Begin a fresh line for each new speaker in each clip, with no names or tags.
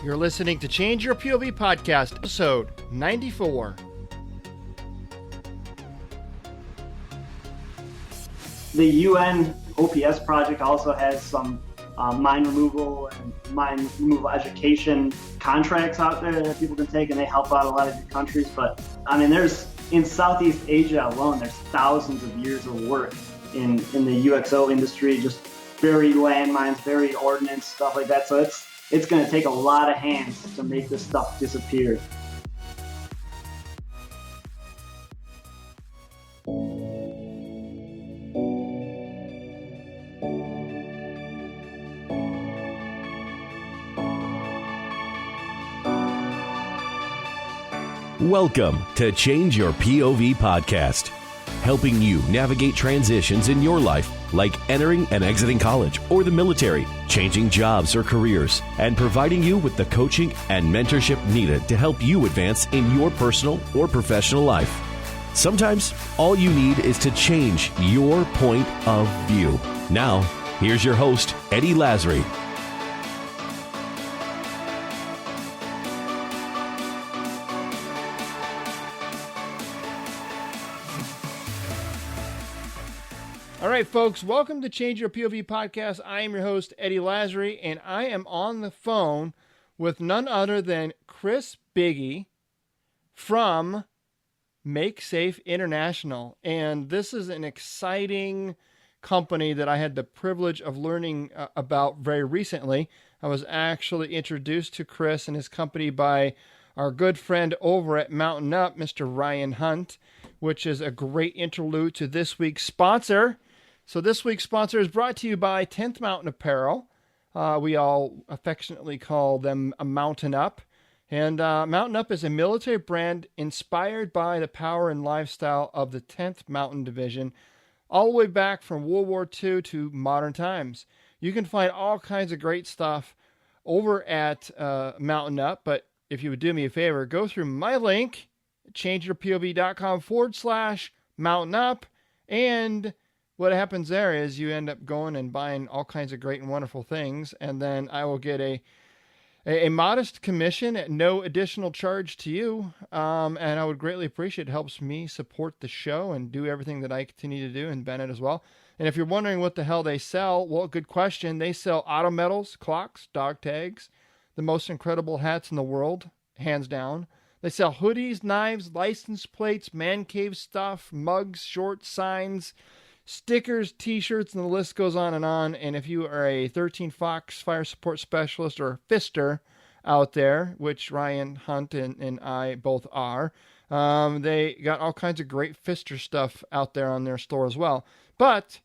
You're listening to Change Your POV Podcast, episode 94.
The UN OPS project also has some mine removal and mine removal education contracts out there that people can take, and they help out a lot of different countries. But I mean, in Southeast Asia alone, there's thousands of years of work in the UXO industry, just buried landmines, buried ordnance, stuff like that. So it's going to take a lot of hands to make this stuff disappear.
Welcome to Change Your POV Podcast, helping you navigate transitions in your life, like entering and exiting college or the military, changing jobs or careers, and providing you with the coaching and mentorship needed to help you advance in your personal or professional life. Sometimes all you need is to change your point of view. Now, here's your host, Eddie Lazary.
All right, folks, welcome to Change Your POV Podcast. I am your host, Eddie Lazary, and I am on the phone with none other than Chris Buege from Make Safe International. And this is an exciting company that I had the privilege of learning about very recently. I was actually introduced to Chris and his company by our good friend over at Mountain Up, Mr. Ryan Hunt, which is a great interlude to this week's sponsor. So this week's sponsor is brought to you by 10th Mountain Apparel. We all affectionately call them a Mountain Up. And Mountain Up is a military brand inspired by the power and lifestyle of the 10th Mountain Division, all the way back from World War II to modern times. You can find all kinds of great stuff over at Mountain Up. But if you would do me a favor, go through my link, changeyourpov.com/Mountain Up, and what happens there is you end up going and buying all kinds of great and wonderful things, and then I will get a modest commission at no additional charge to you, and I would greatly appreciate it. It helps me support the show and do everything that I continue to do, and Bennett as well. And if you're wondering what the hell they sell, well, good question. They sell auto medals, clocks, dog tags, the most incredible hats in the world, hands down. They sell hoodies, knives, license plates, man cave stuff, mugs, shorts, signs, stickers, t-shirts, and the list goes on. And if you are a 13 Fox fire support specialist or a fister out there, which Ryan Hunt and I both are, they got all kinds of great fister stuff out there on their store as well. But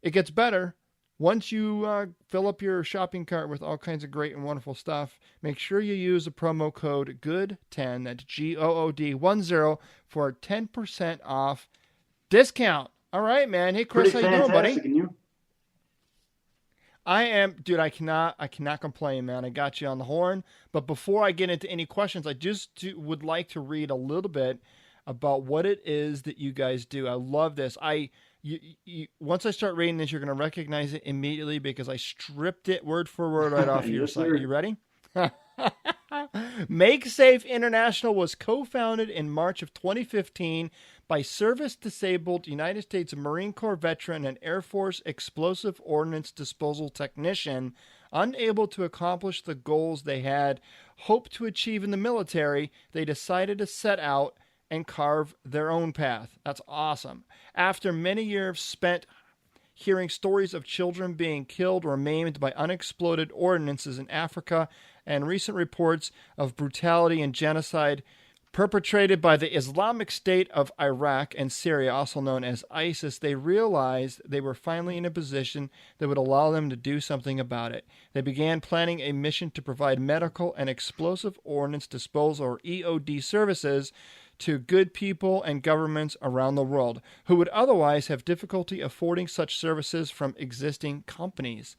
it gets better. Once you fill up your shopping cart with all kinds of great and wonderful stuff, make sure you use the promo code GOOD10, that's GOOD10, for a 10% off discount. All right, man. Hey, Chris,
Pretty
how you doing, buddy?
And you?
I am, dude. I cannot complain, man. I got you on the horn. But before I get into any questions, I just would like to read a little bit about what it is that you guys do. I love this. Once I start reading this, you're going to recognize it immediately because I stripped it word for word right off your site. Are you ready? Make Safe International was co-founded in March of 2015 by service-disabled United States Marine Corps veteran and Air Force explosive ordnance disposal technician unable to accomplish the goals they had hoped to achieve in the military. They decided to set out and carve their own path. That's awesome. After many years spent hearing stories of children being killed or maimed by unexploded ordnances in Africa and recent reports of brutality and genocide perpetrated by the Islamic State of Iraq and Syria, also known as ISIS, they realized they were finally in a position that would allow them to do something about it. They began planning a mission to provide medical and explosive ordnance disposal, or EOD, services to good people and governments around the world who would otherwise have difficulty affording such services from existing companies.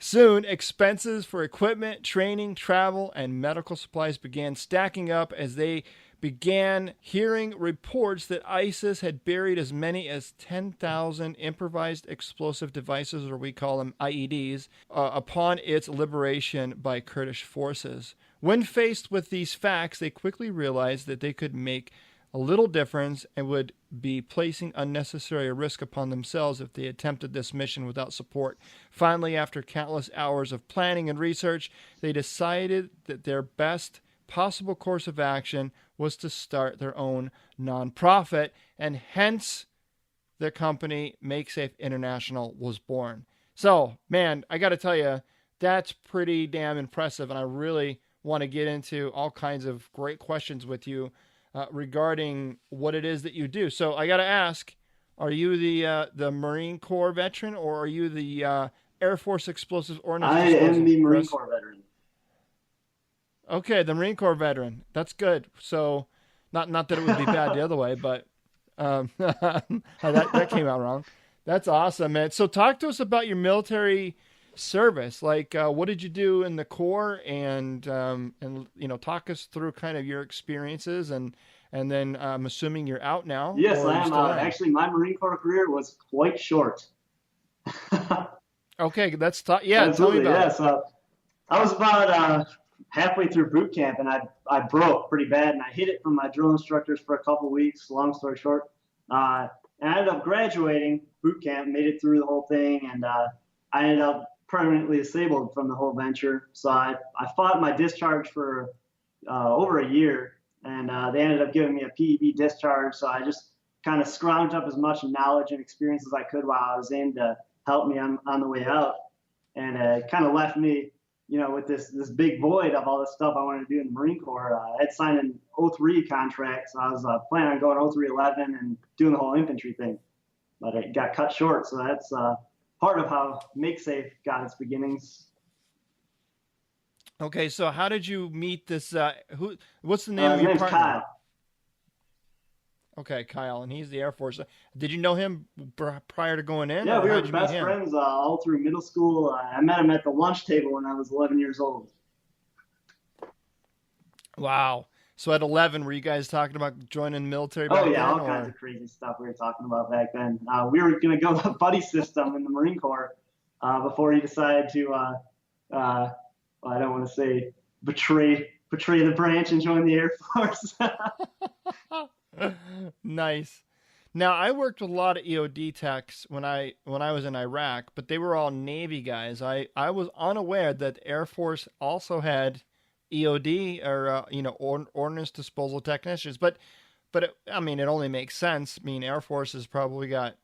Soon, expenses for equipment, training, travel, and medical supplies began stacking up as they began hearing reports that ISIS had buried as many as 10,000 improvised explosive devices, or we call them IEDs, upon its liberation by Kurdish forces. When faced with these facts, they quickly realized that they could make a little difference and would be placing unnecessary risk upon themselves if they attempted this mission without support. Finally, after countless hours of planning and research, they decided that their best possible course of action was to start their own nonprofit, and hence the company MakeSafe International was born. So, man, I got to tell you, that's pretty damn impressive, and I really want to get into all kinds of great questions with you regarding what it is that you do. So I got to ask, are you the Marine Corps veteran, or are you the Air Force Explosive Ordnance?
I am the Marine Corps veteran.
Okay, the Marine Corps veteran. That's good. So not that it would be bad the other way, but that came out wrong. That's awesome, man. So talk to us about your military service. Like, what did you do in the Corps, and talk us through kind of your experiences, and then I'm assuming you're out now.
Yes, I am. Actually, my Marine Corps career was quite short.
Okay, that's yeah.
Absolutely,
tell me about it.
I was about halfway through boot camp, and I broke pretty bad, and I hid it from my drill instructors for a couple weeks. Long story short, and I ended up graduating boot camp, made it through the whole thing, and I ended up permanently disabled from the whole venture. So I fought my discharge for over a year, and they ended up giving me a PEB discharge. So I just kind of scrounged up as much knowledge and experience as I could while I was in to help me on the way out. And it kind of left me, with this big void of all the stuff I wanted to do in the Marine Corps. I had signed an 03 contract, so I was planning on going 0311 and doing the whole infantry thing. But it got cut short, so that's part of how MakeSafe got its beginnings.
Okay, so how did you meet this? What's the name of
his
your
name's
partner?
Kyle.
Okay, Kyle, and he's the Air Force. Did you know him prior to going in?
Yeah, we were best friends all through middle school. I met him at the lunch table when I was 11 years old.
Wow. So at 11, were you guys talking about joining the military back then?
All kinds of crazy stuff we were talking about back then. We were going to go the buddy system in the Marine Corps before he decided to, I don't want to say betray the branch and join the Air Force.
Nice. Now, I worked with a lot of EOD techs when I was in Iraq, but they were all Navy guys. I was unaware that the Air Force also had EOD or ordnance disposal technicians, but it only makes sense. I mean, Air Force has probably got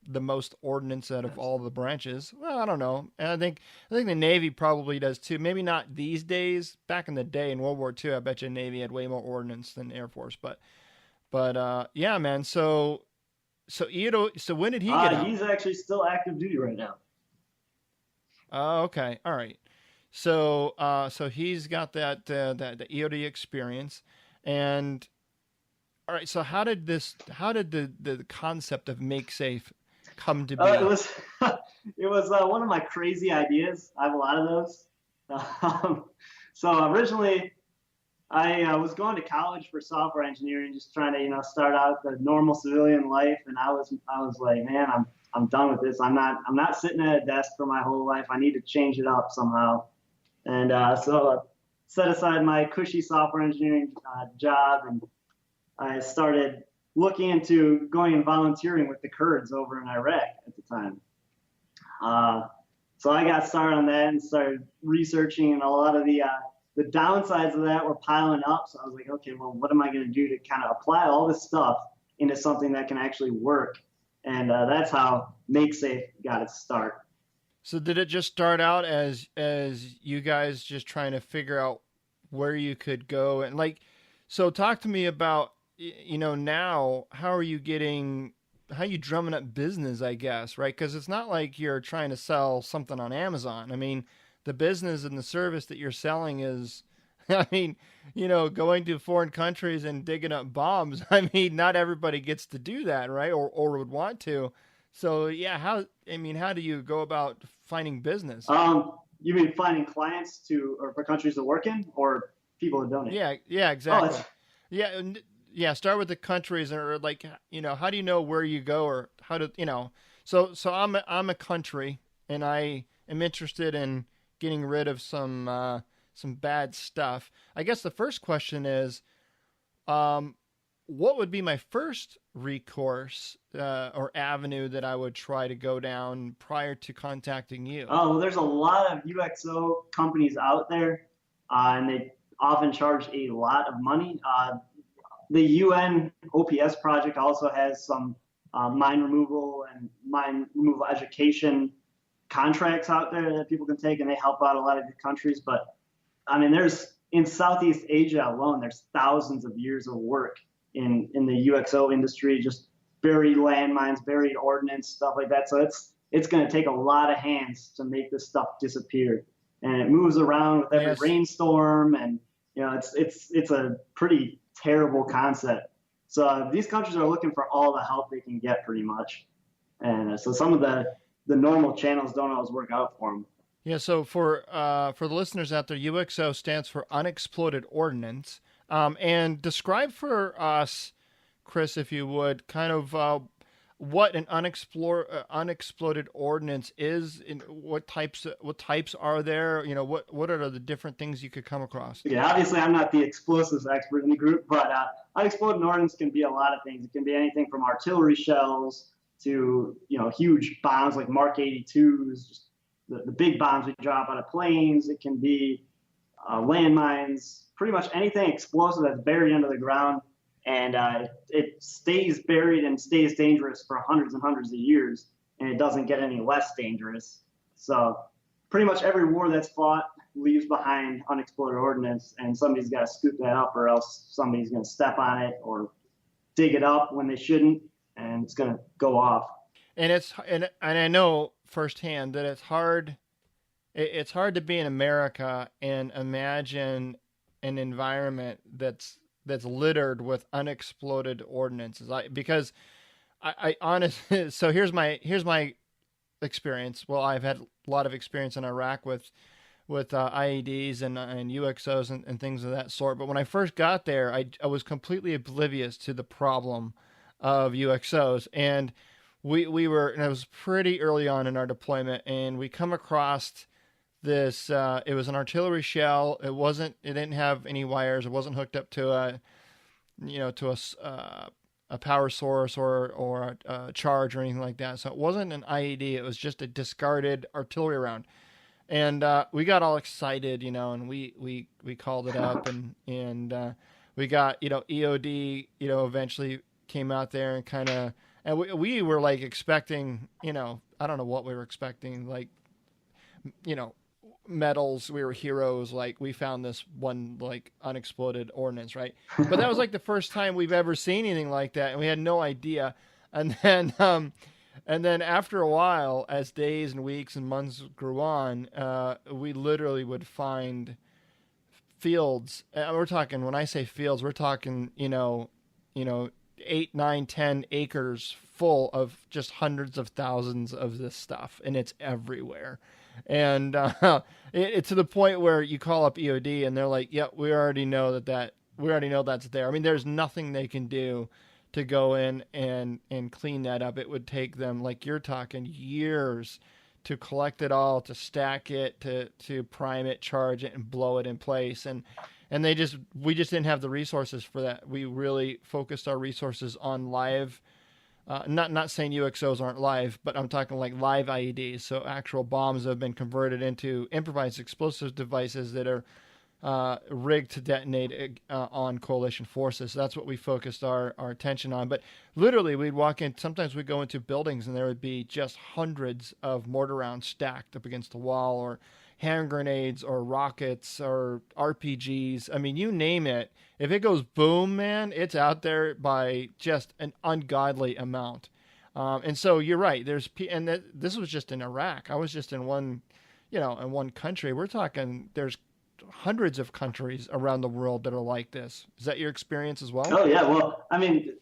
the most ordnance out of all the branches. Well, I don't know, and I think the Navy probably does too. Maybe not these days. Back in the day in World War II, I bet you Navy had way more ordnance than Air Force. But yeah, man. So when did he get out?
He's actually still active duty right now.
Oh, okay, all right. So he's got that the EOD experience, and all right. So how did the concept of MakeSafe come to be?
It was one of my crazy ideas. I have a lot of those. So originally, I was going to college for software engineering, just trying to start out the normal civilian life, and I was like, man, I'm done with this. I'm not sitting at a desk for my whole life. I need to change it up somehow. And so I set aside my cushy software engineering job, and I started looking into going and volunteering with the Kurds over in Iraq at the time. So I got started on that and started researching, and a lot of the downsides of that were piling up. So I was like, okay, well, what am I going to do to kind of apply all this stuff into something that can actually work? And that's how MakeSafe got its start.
So did it just start out as you guys just trying to figure out where you could go? And so talk to me about, now how are you drumming up business, I guess, right? Because it's not like you're trying to sell something on Amazon. I mean, the business and the service that you're selling is, going to foreign countries and digging up bombs. I mean, not everybody gets to do that, right? Or would want to. So yeah, how do you go about finding business?
You mean finding clients or for countries to work in, or people to donate?
Yeah, exactly. Yeah. Start with the countries, or how do you know where you go, or how to, So I'm a country, and I am interested in getting rid of some some bad stuff. I guess the first question is, what would be my first recourse or avenue that I would try to go down prior to contacting you?
Oh, well, there's a lot of UXO companies out there, and they often charge a lot of money. The UN OPS project also has some mine removal and mine removal education contracts out there that people can take, and they help out a lot of the countries. But I mean, in Southeast Asia alone, there's thousands of years of work in the UXO industry, just buried landmines, buried ordnance, stuff like that. So it's going to take a lot of hands to make this stuff disappear, and it moves around with every rainstorm, and it's a pretty terrible concept. So these countries are looking for all the help they can get, pretty much, and so some of the normal channels don't always work out for them.
Yeah, so for the listeners out there, UXO stands for unexploded ordnance. And describe for us, Chris, if you would, kind of what an unexploded ordnance is, and what types are there? What are the different things you could come across?
Yeah, obviously I'm not the explosives expert in the group, but unexploded ordnance can be a lot of things. It can be anything from artillery shells to huge bombs like Mark 82s, just the big bombs we drop out of planes. It can be landmines, pretty much anything explosive that's buried under the ground, and it stays buried and stays dangerous for hundreds and hundreds of years, and it doesn't get any less dangerous. So pretty much every war that's fought leaves behind unexploded ordnance, and somebody's got to scoop that up, or else somebody's going to step on it or dig it up when they shouldn't, and it's going to go off.
And I know firsthand that it's hard to be in America and imagine an environment that's littered with unexploded ordnances. Because I honestly, so here's my experience. Well, I've had a lot of experience in Iraq with IEDs and UXOs and things of that sort. But when I first got there, I was completely oblivious to the problem of UXOs, and we were, and it was pretty early on in our deployment, and we come across this. It was an artillery shell. It didn't have any wires. It wasn't hooked up to a power source or a charge or anything like that. So it wasn't an IED. It was just a discarded artillery round. And we got all excited, and we called it up, and we got EOD, eventually came out there and kind of, and we were like expecting, I don't know what we were expecting, like, medals. We were heroes. Like, we found this one like unexploded ordnance, right? But that was like the first time we've ever seen anything like that, and we had no idea. And then after a while, as days and weeks and months grew on, we literally would find fields. We're talking, when I say fields, we're talking, 8, 9, 10 acres full of just hundreds of thousands of this stuff, and it's everywhere. And it's to the point where you call up EOD and they're like, "Yeah, we already know that's there." I mean, there's nothing they can do to go in and clean that up. It would take them, like you're talking, years to collect it all, to stack it, to prime it, charge it, and blow it in place. And we just didn't have the resources for that. We really focused our resources on live. Not saying UXOs aren't live, but I'm talking like live IEDs, so actual bombs that have been converted into improvised explosive devices that are rigged to detonate on coalition forces. So that's what we focused our attention on. But literally, we'd walk in, sometimes we'd go into buildings and there would be just hundreds of mortar rounds stacked up against the wall, or hand grenades, or rockets, or RPGs. I mean, you name it. If it goes boom, man, it's out there by just an ungodly amount. And so you're right. This was just in Iraq. I was just in one country. We're talking, there's hundreds of countries around the world that are like this. Is that your experience as well?
Oh yeah. Well, I mean,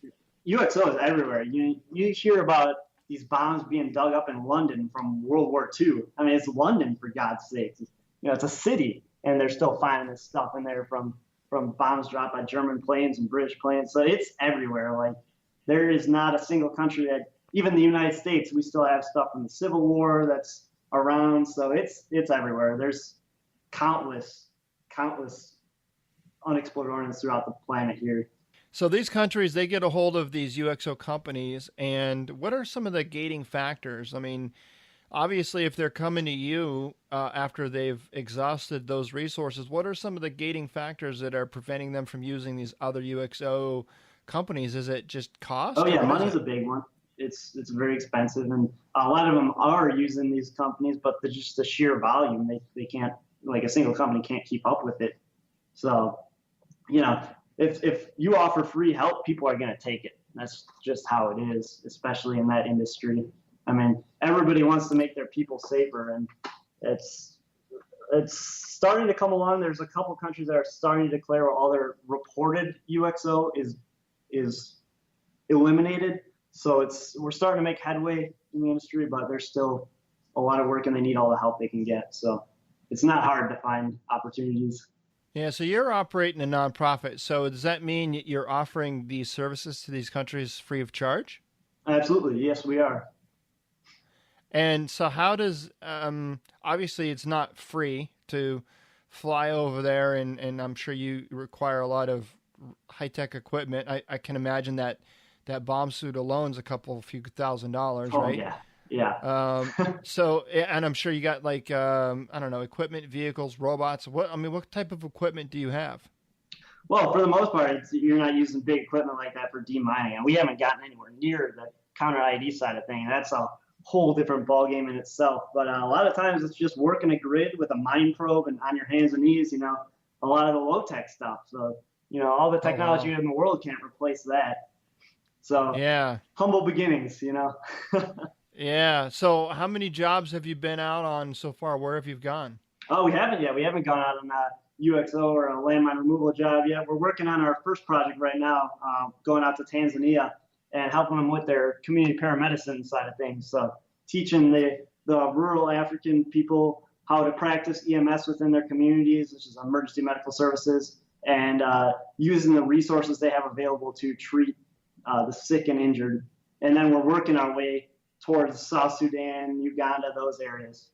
UXO is everywhere. You hear about these bombs being dug up in London from World War II. I mean, it's London, for God's sakes. It's a city, and they're still finding this stuff in there from bombs dropped by German planes and British planes. So it's everywhere. Like, there is not a single country that, even the United States, we still have stuff from the Civil War that's around. So it's everywhere. There's countless countless unexploded ordnance throughout the planet here.
So these countries, they get a hold of these UXO companies, and what are some of the gating factors? I mean, obviously, if they're coming to you after they've exhausted those resources, what are some of the gating factors that are preventing them from using these other UXO companies? Is it just cost?
Oh yeah, money's a big one. It's very expensive, and a lot of them are using these companies, but just the sheer volume, they can't, like a single company can't keep up with it. So, if you offer free help, people are going to take it. That's just how it is, especially in that industry. I mean, everybody wants to make their people safer, and it's starting to come along. There's a couple countries that are starting to declare all their reported UXO is eliminated. So we're starting to make headway in the industry, but there's still a lot of work, and they need all the help they can get. So it's not hard to find opportunities.
Yeah, so you're operating a nonprofit. So does that mean you're offering these services to these countries free of charge?
Absolutely. Yes, we are.
And so how does, obviously it's not free to fly over there, and I'm sure you require a lot of high-tech equipment. I can imagine that bomb suit alone is few $1,000s,
Oh,
right?
yeah. Yeah.
So, and I'm sure you got like, I don't know, equipment, vehicles, robots. What type of equipment do you have?
Well, for the most part, you're not using big equipment like that for demining, and we haven't gotten anywhere near the counter ID side of things. That's a whole different ballgame in itself. But a lot of times it's just working a grid with a mine probe and on your hands and knees, a lot of the low-tech stuff. So, all the technology in the world can't replace that. So,
yeah,
humble beginnings,
Yeah. So how many jobs have you been out on so far? Where have you gone?
Oh, we haven't yet. We haven't gone out on a UXO or a landmine removal job yet. We're working on our first project right now, going out to Tanzania and helping them with their community paramedicine side of things. So teaching the rural African people how to practice EMS within their communities, which is emergency medical services, and using the resources they have available to treat the sick and injured. And then we're working our way towards South Sudan, Uganda, those areas.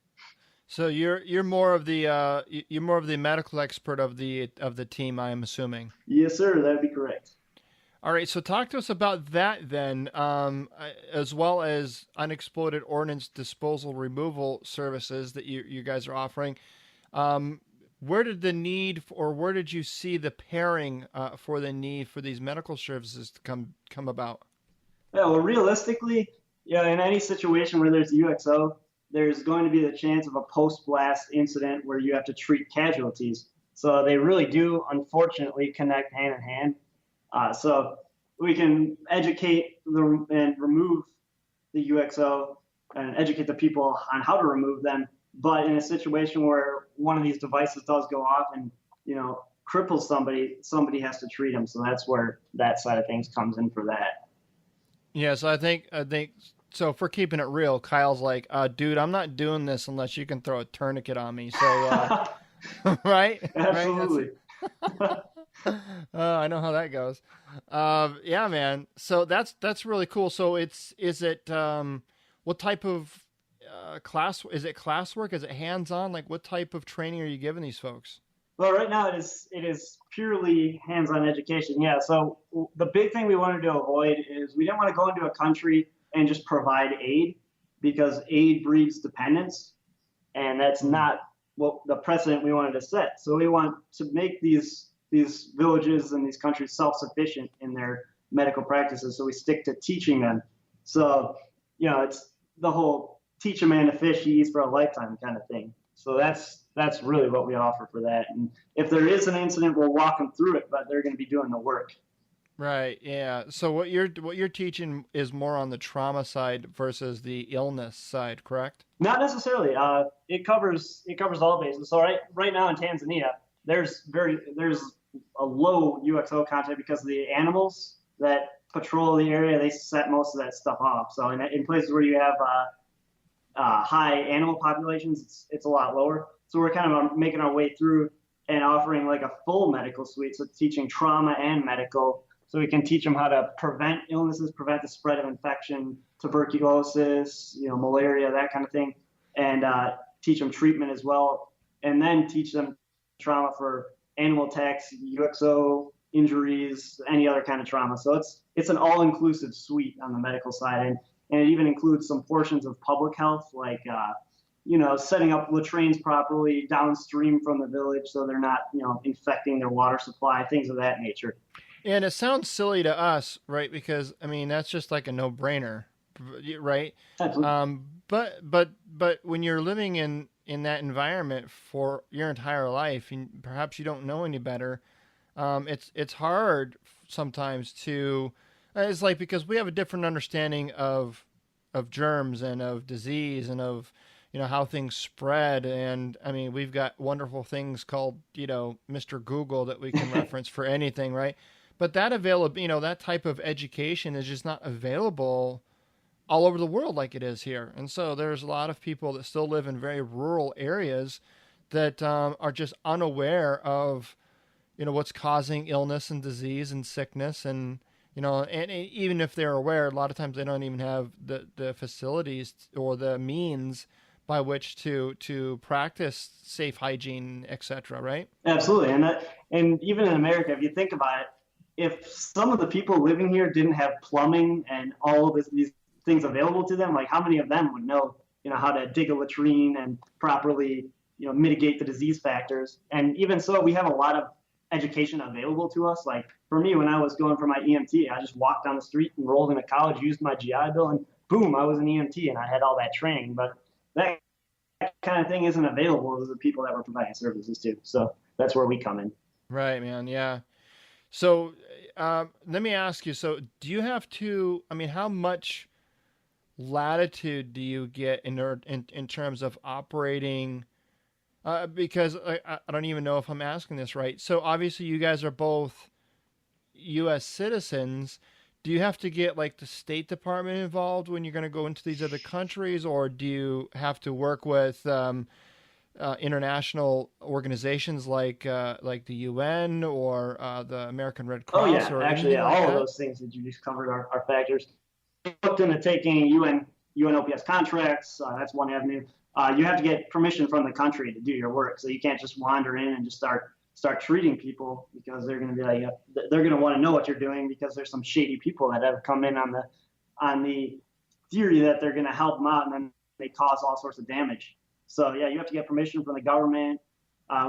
So you're more of the medical expert of the team, I am assuming.
Yes, sir. That would be correct.
All right. So talk to us about that then, as well as unexploded ordnance disposal removal services that you guys are offering. Where did the need, or where did you see the pairing for the need for these medical services to come about?
Yeah, well, realistically, in any situation where there's UXO, there's going to be the chance of a post-blast incident where you have to treat casualties. So they really do, unfortunately, connect hand in hand. So we can educate and remove the UXO and educate the people on how to remove them. But in a situation where one of these devices does go off and, cripples somebody has to treat them. So that's where that side of things comes in for that.
Yeah, so I think so. For keeping it real, Kyle's like, dude, I'm not doing this unless you can throw a tourniquet on me. So, right?
Absolutely.
Right? I know how that goes. Yeah, man. So that's really cool. So is it what type of class? Is it classwork? Is it hands-on? Like, what type of training are you giving these folks?
Well, right now it is purely hands-on education. Yeah. So the big thing we wanted to avoid is we didn't want to go into a country and just provide aid, because aid breeds dependence, and that's not what the precedent we wanted to set. So we want to make these villages and these countries self-sufficient in their medical practices. So we stick to teaching them. So, it's the whole teach a man to fish, he eats for a lifetime kind of thing. So that's really what we offer for that. And if there is an incident, we'll walk them through it, but they're going to be doing the work.
Right. Yeah. So what you're teaching is more on the trauma side versus the illness side, correct?
Not necessarily. It covers all bases. So right now in Tanzania, there's a low UXO content because the animals that patrol the area, they set most of that stuff off. So in places where you have high animal populations, it's a lot lower. So we're kind of making our way through and offering like a full medical suite, so teaching trauma and medical. So we can teach them how to prevent illnesses, prevent the spread of infection, tuberculosis, malaria, that kind of thing, and teach them treatment as well, and then teach them trauma for animal attacks, UXO injuries, any other kind of trauma. So it's an all-inclusive suite on the medical side, and it even includes some portions of public health, like setting up latrines properly downstream from the village so they're not infecting their water supply, things of that nature.
And it sounds silly to us, right? Because I mean that's just like a no-brainer, right?
Absolutely.
But when you're living in that environment for your entire life, and perhaps you don't know any better, it's hard sometimes to. It's like because we have a different understanding of germs and of disease and of how things spread. And I mean, we've got wonderful things called Mr. Google that we can reference for anything, right? But that that type of education is just not available all over the world like it is here. And so there's a lot of people that still live in very rural areas that are just unaware of, what's causing illness and disease and sickness. And, and even if they're aware, a lot of times they don't even have the facilities or the means by which to practice safe hygiene, et cetera, right?
Absolutely. And even in America, if you think about it, if some of the people living here didn't have plumbing and all of these things available to them, like how many of them would know, how to dig a latrine and properly, mitigate the disease factors? And even so, we have a lot of education available to us. Like for me, when I was going for my EMT, I just walked down the street, enrolled into college, used my GI Bill, and boom, I was an EMT and I had all that training. But that kind of thing isn't available to the people that we're providing services to. So that's where we come in.
Right, man. Yeah. So let me ask you, so do you have to, how much latitude do you get in terms of operating? Because I don't even know if I'm asking this right. So obviously you guys are both U.S. citizens. Do you have to get like the State Department involved when you're going to go into these other countries, or do you have to work with international organizations like the UN or the American Red Cross?
Oh yeah,
or
actually,
like
all
that?
of those things that you just covered are factors. Looked into taking UN OPS contracts. That's one avenue. You have to get permission from the country to do your work, so you can't just wander in and just start treating people, because they're going to be like, they're going to want to know what you're doing, because there's some shady people that have come in on the theory that they're going to help them out, and then they cause all sorts of damage. So yeah, you have to get permission from the government.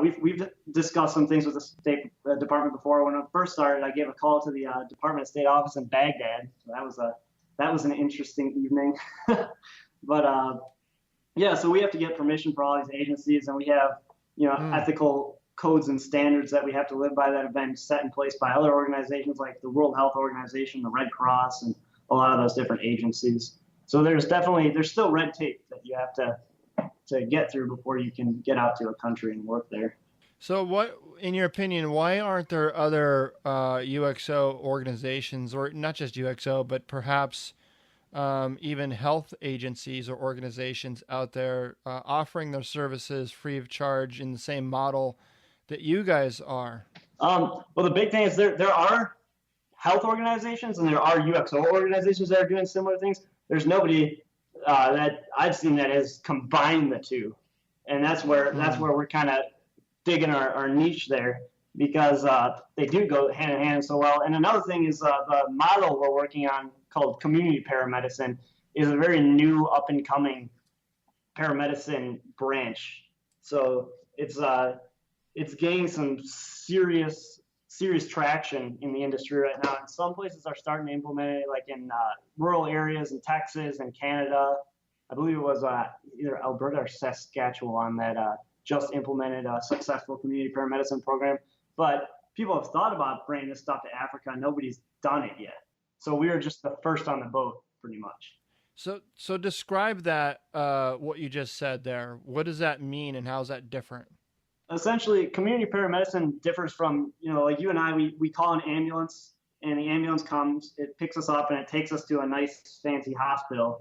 We've discussed some things with the State Department before. When I first started, I gave a call to the Department of State office in Baghdad. So that was an interesting evening. But yeah, so we have to get permission for all these agencies, and we have ethical codes and standards that we have to live by that have been set in place by other organizations like the World Health Organization, the Red Cross, and a lot of those different agencies. So there's still red tape that you have to get through before you can get out to a country and work there.
So what, in your opinion, why aren't there other UXO organizations, or not just UXO, but perhaps even health agencies or organizations out there offering their services free of charge in the same model that you guys are?
Well, the big thing is there are health organizations and there are UXO organizations that are doing similar things. There's nobody that I've seen that has combined the two, and that's where we're kind of digging our niche there, because they do go hand in hand so well. And another thing is the model we're working on, called community paramedicine, is a very new up and coming paramedicine branch. So it's gaining some serious traction in the industry right now. And some places are starting to implement it, like in rural areas in Texas and Canada. I believe it was either Alberta or Saskatchewan that just implemented a successful community paramedicine program. But people have thought about bringing this stuff to Africa. Nobody's done it yet. So we were just the first on the boat, pretty much.
So describe that, what you just said there. What does that mean, and how is that different?
Essentially, community paramedicine differs from, like you and I, we call an ambulance, and the ambulance comes, it picks us up, and it takes us to a nice, fancy hospital,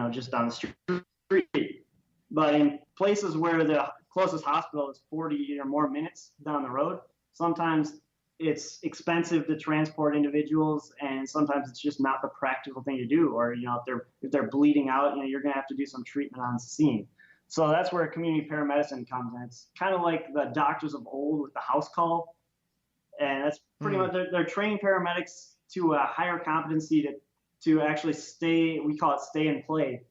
just down the street. But in places where the closest hospital is 40 or more minutes down the road, sometimes it's expensive to transport individuals, and sometimes it's just not the practical thing to do. Or, if they're bleeding out, you're going to have to do some treatment on scene. So that's where community paramedicine comes in. It's kind of like the doctors of old with the house call. And that's pretty much, they're trained paramedics to a higher competency to actually stay, we call it stay and play,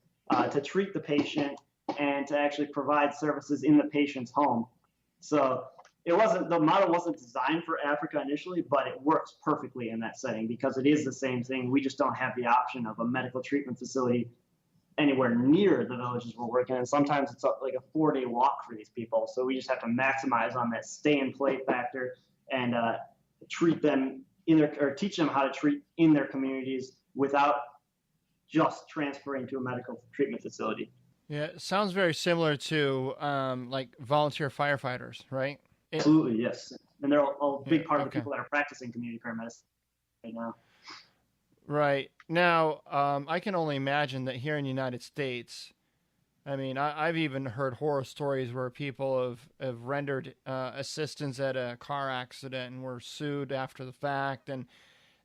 to treat the patient and to actually provide services in the patient's home. So the model wasn't designed for Africa initially, but it works perfectly in that setting because it is the same thing. We just don't have the option of a medical treatment facility anywhere near the villages we're working in. Sometimes it's like a 4-day walk for these people. So we just have to maximize on that stay and play factor and treat them or teach them how to treat in their communities without just transferring to a medical treatment facility.
Yeah, it sounds very similar to like volunteer firefighters, right?
Absolutely, yes. And they're a big part of the people that are practicing community paramedicine right now.
Right. Now, I can only imagine that here in the United States, I mean, I've even heard horror stories where people have rendered assistance at a car accident and were sued after the fact. And,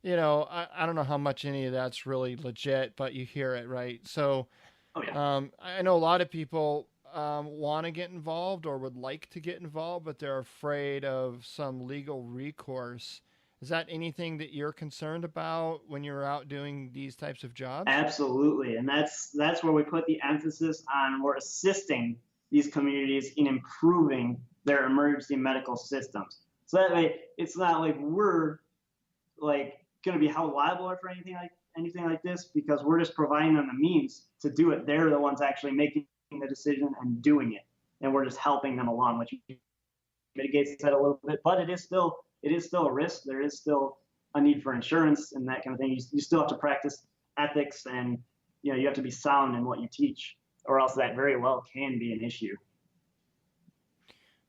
you know, I don't know how much any of that's really legit, but you hear it, right? So I know a lot of people want to get involved or would like to get involved, but they're afraid of some legal recourse. Is that anything that you're concerned about when you're out doing these types of jobs?
Absolutely. And that's where we put the emphasis on. We're assisting these communities in improving their emergency medical systems. So that way, it's not like we're like going to be held liable for anything like this because we're just providing them the means to do it. They're the ones actually making the decision and doing it. And we're just helping them along, which mitigates that a little bit, but it is still a risk. There is still a need for insurance and that kind of thing. You still have to practice ethics and, you know, you have to be sound in what you teach or else that very well can be an issue.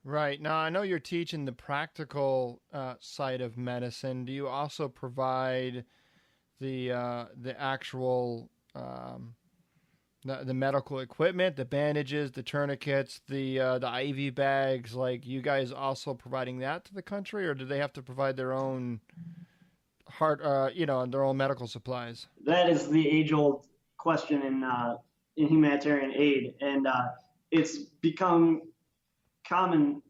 Right. Now, I know you're teaching the practical side of medicine. Do you also provide the actual the medical equipment, the bandages, the tourniquets, the IV bags? Like, you guys also providing that to the country, or do they have to provide their own their own medical supplies?
That is the age-old question in humanitarian aid, and it's become commonly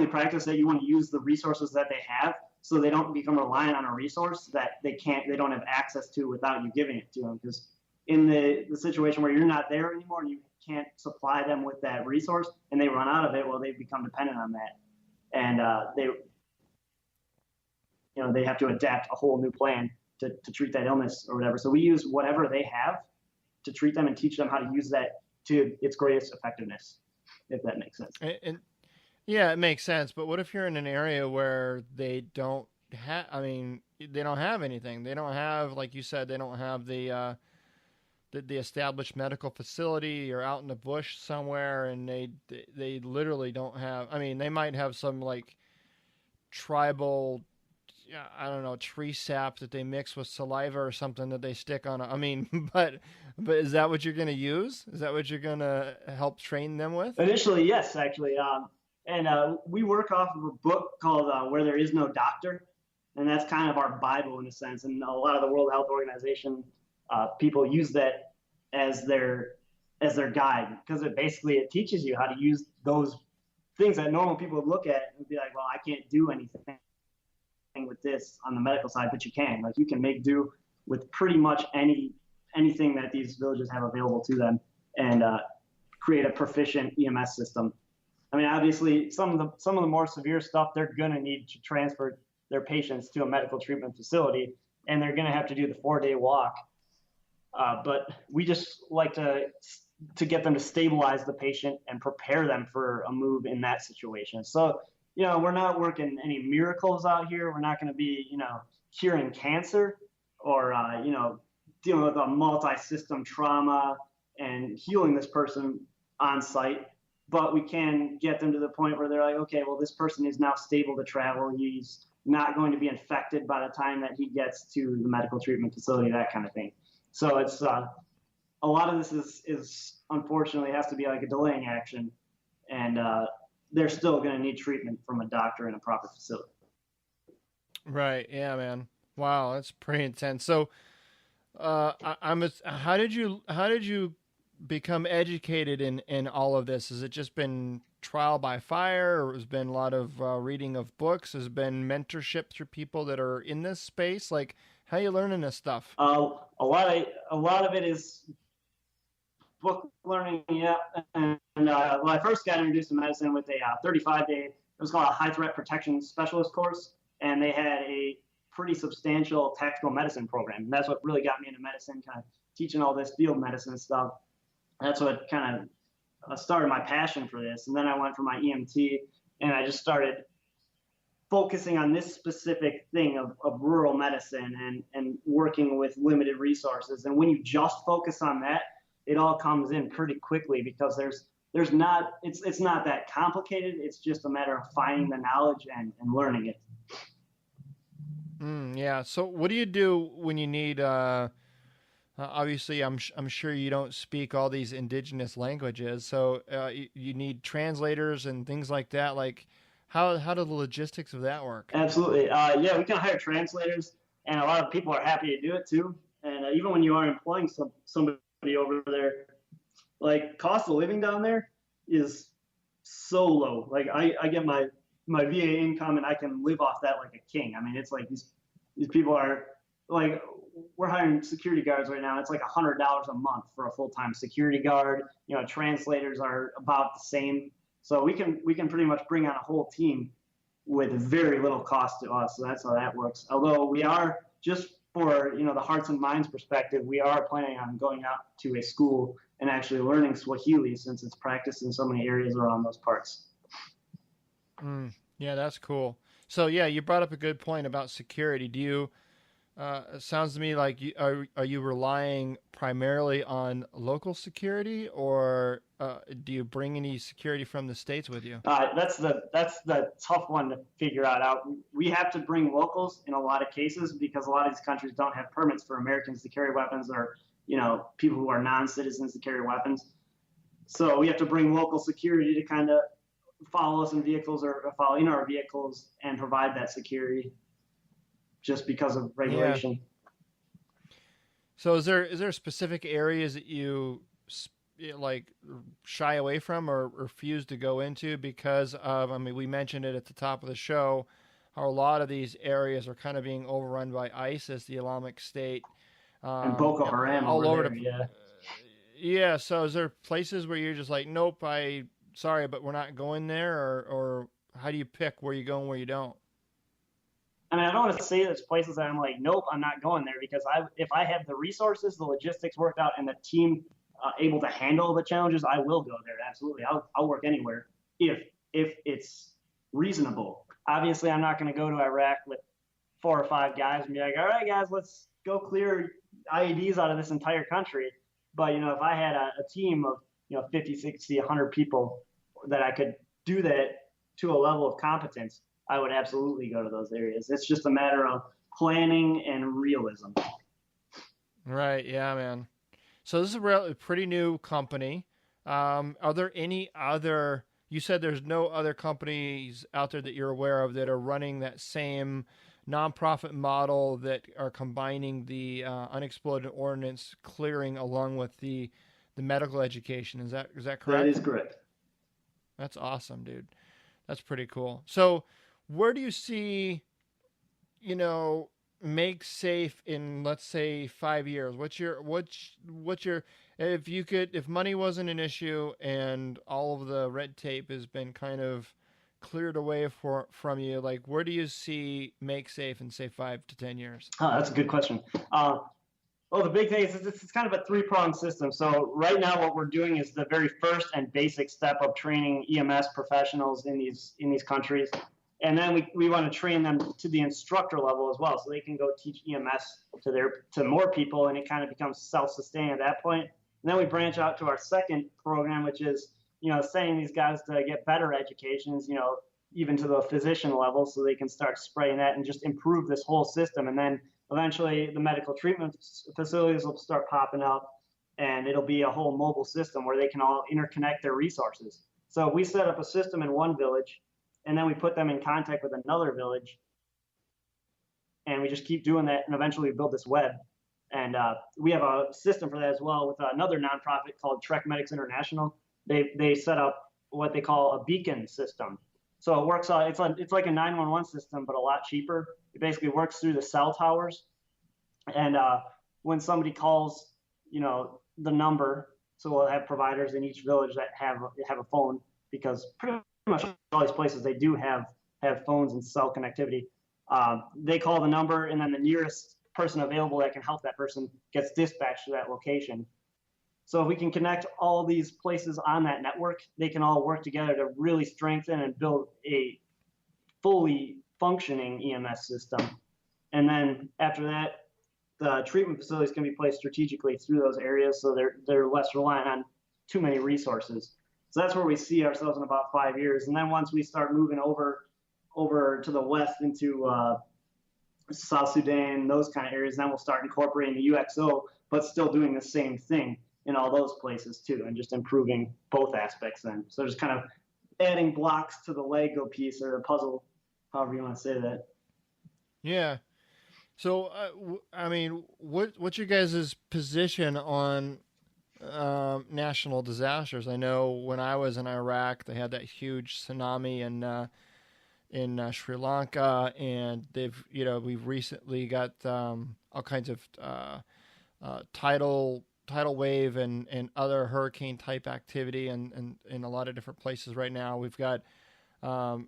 practiced that you want to use the resources that they have, so they don't become reliant on a resource that they don't have access to without you giving it to them. Because in the situation where you're not there anymore and you can't supply them with that resource and they run out of it, well, they become dependent on that. And they have to adapt a whole new plan to treat that illness or whatever. So we use whatever they have to treat them and teach them how to use that to its greatest effectiveness, if that makes sense.
And yeah, it makes sense. But what if you're in an area where they don't have, they don't have anything. They don't have, like you said, they don't have the established medical facility, or out in the bush somewhere, and they literally don't have, they might have some like tribal, I don't know, tree sap that they mix with saliva or something that they stick on. But is that what you're going to use? Is that what you're going to help train them with?
Initially, yes, actually. And we work off of a book called Where There Is No Doctor. And that's kind of our Bible in a sense. And a lot of the World Health Organization people use that as their guide, because it teaches you how to use those things that normal people would look at and be like, well, I can't do anything with this on the medical side, but you can. Like, you can make do with pretty much anything that these villages have available to them and create a proficient EMS system. Obviously, some of the more severe stuff, they're going to need to transfer their patients to a medical treatment facility, and they're going to have to do the 4-day walk. But we just like to get them to stabilize the patient and prepare them for a move in that situation. So, we're not working any miracles out here. We're not going to be, curing cancer or, dealing with a multi-system trauma and healing this person on site. But we can get them to the point where they're like, okay, well, this person is now stable to travel. He's not going to be infected by the time that he gets to the medical treatment facility, that kind of thing. So it's a lot of this is unfortunately has to be like a delaying action, and they're still going to need treatment from a doctor in a proper facility.
Right. Yeah, man. Wow, that's pretty intense. So, how did you become educated in all of this? Has it just been trial by fire, or has been a lot of reading of books? Has it been mentorship through people that are in this space? Like, how are you learning this stuff?
A lot of it is book learning, yeah. And when I first got introduced to medicine with a 35-day, it was called a high threat protection specialist course, and they had a pretty substantial tactical medicine program. And that's what really got me into medicine, kind of teaching all this field medicine stuff. That's what kind of started my passion for this. And then I went for my EMT, and I just started focusing on this specific thing of rural medicine and working with limited resources. And when you just focus on that, it all comes in pretty quickly, because there's not, it's not that complicated. It's just a matter of finding the knowledge and learning it.
Yeah. So what do you do when you need, obviously I'm sure you don't speak all these indigenous languages. So you need translators and things like that. Like how do the logistics of that work?
Absolutely. Yeah, we can hire translators, and a lot of people are happy to do it too. And even when you are employing somebody over there, like cost of living down there is so low. Like I get my VA income, and I can live off that like a king. I mean, it's like these people are like, we're hiring security guards right now. It's like $100 a month for a full-time security guard. You know, translators are about the same. So we can pretty much bring on a whole team with very little cost to us. So that's how that works. Although we are, just for, the hearts and minds perspective, we are planning on going out to a school and actually learning Swahili, since it's practiced in so many areas around those parts.
Yeah, that's cool. So yeah, you brought up a good point about security. Do you, it sounds to me like are you relying primarily on local security, or do you bring any security from the States with you?
That's the tough one to figure out. We have to bring locals in a lot of cases, because a lot of these countries don't have permits for Americans to carry weapons, or people who are non-citizens to carry weapons. So we have to bring local security to kind of follow us in vehicles or follow in our vehicles and provide that security, just because of regulation.
Yeah. So is there specific areas that you like shy away from or refuse to go into because of, I mean, we mentioned it at the top of the show, how a lot of these areas are kind of being overrun by ISIS, the Islamic State.
And Boko Haram
all over
there,
yeah. Yeah, so is there places where you're just like, nope, sorry, but we're not going there, or how do you pick where you go and where you don't?
I mean, I don't want to say there's places that I'm like, nope, I'm not going there, because if I have the resources, the logistics worked out, and the team able to handle the challenges, I will go there. Absolutely. I'll work anywhere if it's reasonable. Obviously, I'm not going to go to Iraq with 4 or 5 guys and be like, all right, guys, let's go clear IEDs out of this entire country. But, if I had a team of, 50, 60, 100 people that I could do that to a level of competence, I would absolutely go to those areas. It's just a matter of planning and realism.
Right. Yeah, man. So this is a pretty new company. Are there any other, you said there's no other companies out there that you're aware of that are running that same nonprofit model that are combining the unexploded ordnance clearing along with the medical education. Is that correct?
That is correct.
That's awesome, dude. That's pretty cool. So where do you see, make safe in, let's say, 5 years? What's your, if money wasn't an issue and all of the red tape has been kind of cleared away from you, like where do you see make safe in, say, 5 to 10 years?
Oh, that's a good question. Well, the big thing is it's kind of a 3-pronged system. So right now what we're doing is the very first and basic step of training EMS professionals in these countries. And then we want to train them to the instructor level as well, so they can go teach EMS to more people, and it kind of becomes self-sustaining at that point. And then we branch out to our second program, which is, sending these guys to get better educations, even to the physician level, so they can start spraying that and just improve this whole system. And then eventually the medical treatment facilities will start popping up, and it'll be a whole mobile system where they can all interconnect their resources. So we set up a system in one village, and then we put them in contact with another village, and we just keep doing that, and eventually we build this web. And we have a system for that as well with another nonprofit called Trek Medics International. They set up what they call a beacon system. So it works on, it's like a 911 system, but a lot cheaper. It basically works through the cell towers. And when somebody calls, the number, so we'll have providers in each village that have a phone, because pretty much all these places, they do have phones and cell connectivity. They call the number, and then the nearest person available that can help that person gets dispatched to that location. So if we can connect all these places on that network, they can all work together to really strengthen and build a fully functioning EMS system. And then after that, the treatment facilities can be placed strategically through those areas, so they're less reliant on too many resources. So that's where we see ourselves in about 5 years. And then once we start moving over to the west into South Sudan, those kind of areas, then we'll start incorporating the UXO, but still doing the same thing in all those places too, and just improving both aspects then. So just kind of adding blocks to the Lego piece or the puzzle, however you want to say that.
Yeah. So, what's your guys' position on national disasters? I know when I was in Iraq, they had that huge tsunami in Sri Lanka, and we've recently got all kinds of tidal wave and other hurricane type activity and in a lot of different places right now. We've got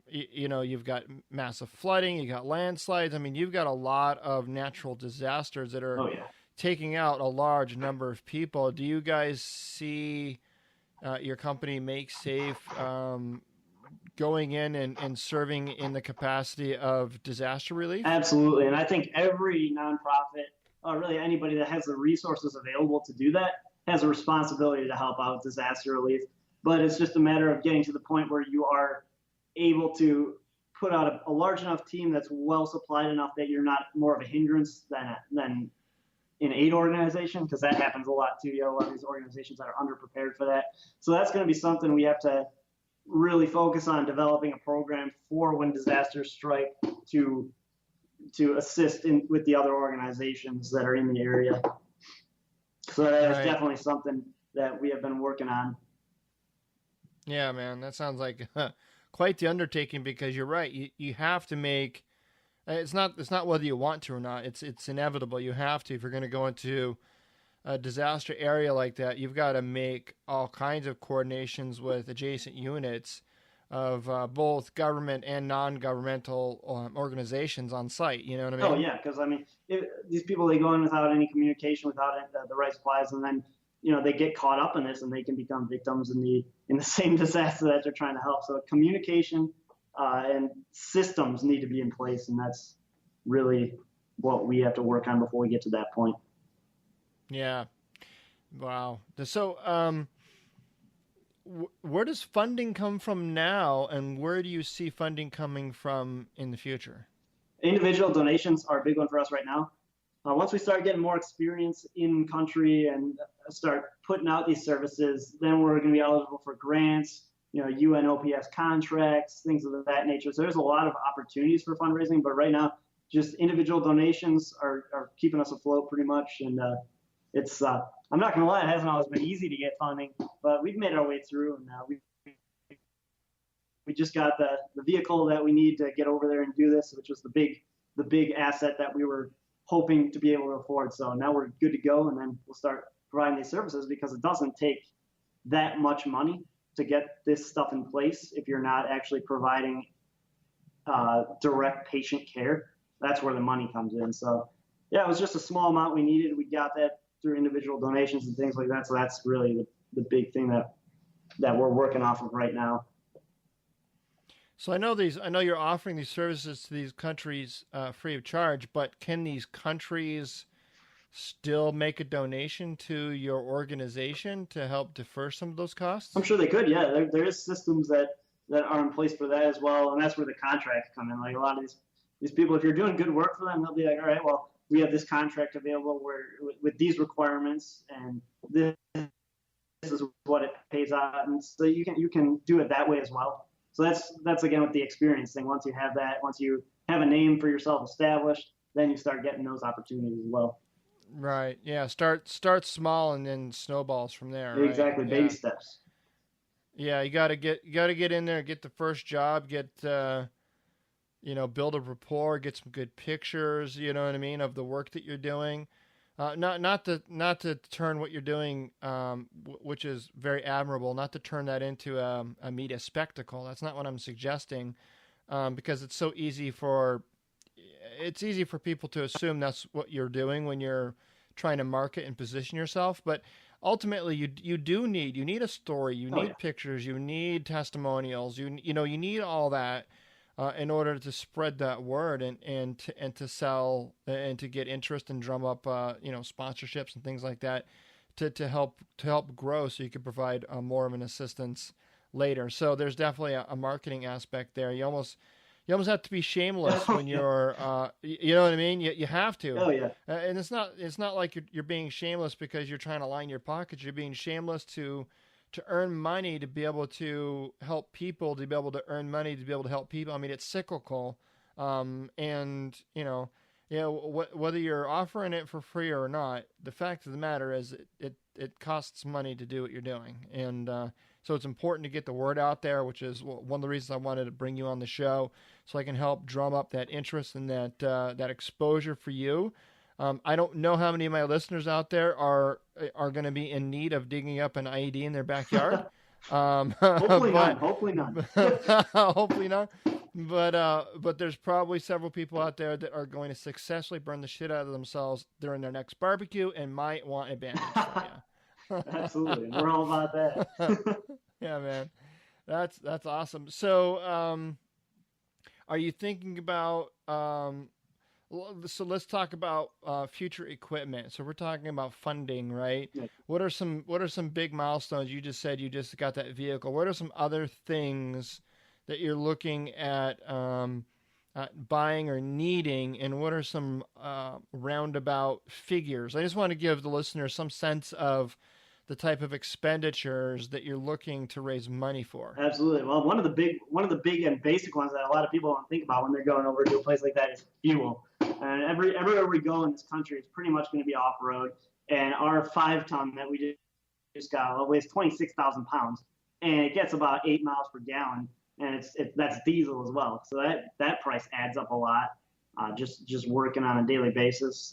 you've got massive flooding, you got landslides. I mean, you've got a lot of natural disasters that are taking out a large number of people. Do you guys see your company Make Safe going in and serving in the capacity of disaster relief?
Absolutely. And I think every nonprofit, really anybody that has the resources available to do that, has a responsibility to help out with disaster relief. But it's just a matter of getting to the point where you are able to put out a large enough team that's well supplied enough that you're not more of a hindrance than an aid organization, because that happens a lot too. You have a lot of these organizations that are underprepared for that. So that's going to be something we have to really focus on, developing a program for when disasters strike to assist with the other organizations that are in the area. So that is definitely something that we have been working on.
Yeah, man, that sounds like quite the undertaking, because you're right. You have to make, it's not whether you want to or not. It's inevitable. You have to, if you're going to go into a disaster area like that, you've got to make all kinds of coordinations with adjacent units of both government and non-governmental organizations on site. You know what I mean?
Oh yeah, because these people, they go in without any communication, without the right supplies, and then they get caught up in this, and they can become victims in the same disaster that they're trying to help. So communication and systems need to be in place, and that's really what we have to work on before we get to that point.
Yeah. Wow. So, where does funding come from now, and where do you see funding coming from in the future?
Individual donations are a big one for us right now. Once we start getting more experience in country and start putting out these services, then we're going to be eligible for grants, UN OPS contracts, things of that nature. So there's a lot of opportunities for fundraising, but right now, just individual donations are keeping us afloat pretty much. And it's, I'm not going to lie, it hasn't always been easy to get funding, but we've made our way through, and we just got the vehicle that we need to get over there and do this, which was the big asset that we were hoping to be able to afford. So now we're good to go, and then we'll start providing these services, because it doesn't take that much money to get this stuff in place if you're not actually providing direct patient care. That's where the money comes in. So yeah, it was just a small amount we needed. We got that through individual donations and things like that. So that's really the big thing that we're working off of right now.
So I know you're offering these services to these countries free of charge, but can these countries still make a donation to your organization to help defer some of those costs?
I'm sure they could. Yeah, there is systems that are in place for that as well, and that's where the contracts come in. Like a lot of these people, if you're doing good work for them, they'll be like, all right, well, we have this contract available where with these requirements, and this is what it pays out, and so you can do it that way as well. So that's again with the experience thing. Once you have that, once you have a name for yourself established, then you start getting those opportunities as well.
Right. Yeah. Start small and then snowballs from there. Right.
Exactly,
Yeah.
baby steps.
Yeah. You gotta get in there, get the first job, build a rapport, get some good pictures. You know what I mean, of the work that you're doing. Not to turn what you're doing, which is very admirable, not to turn that into a media spectacle. That's not what I'm suggesting, because it's easy for people to assume that's what you're doing when you're trying to market and position yourself. But ultimately, you need a story, you need pictures, you need testimonials, you need all that. In order to spread that word and to sell and to get interest and drum up sponsorships and things like that to help grow, so you can provide more of an assistance later. So there's definitely a marketing aspect there. You almost have to be shameless when you're you know what I mean. You have to.
Oh yeah.
And it's not like you're being shameless because you're trying to line your pockets. You're being shameless to earn money, to be able to help people, to be able to earn money, to be able to help people. I mean, it's cyclical. And whether you're offering it for free or not, the fact of the matter is it costs money to do what you're doing. And so it's important to get the word out there, which is one of the reasons I wanted to bring you on the show, so I can help drum up that interest and that exposure for you. I don't know how many of my listeners out there are going to be in need of digging up an IED in their backyard.
Hopefully not. Hopefully
not. But there's probably several people out there that are going to successfully burn the shit out of themselves during their next barbecue and might want a bandage for you.
Absolutely, we're all about that.
Yeah, man, that's awesome. So, are you thinking about? So let's talk about future equipment. So we're talking about funding, right?
Yeah.
What are some big milestones? You just said you just got that vehicle. What are some other things that you're looking at buying or needing, and what are some roundabout figures? I just want to give the listener some sense of the type of expenditures that you're looking to raise money for.
Absolutely. Well, one of the big and basic ones that a lot of people don't think about when they're going over to a place like that is fuel. And everywhere we go in this country, it's pretty much going to be off road. And our 5-ton that we just got weighs 26,000 pounds, and it gets about 8 miles per gallon. And that's diesel as well. So that price adds up a lot. Just working on a daily basis.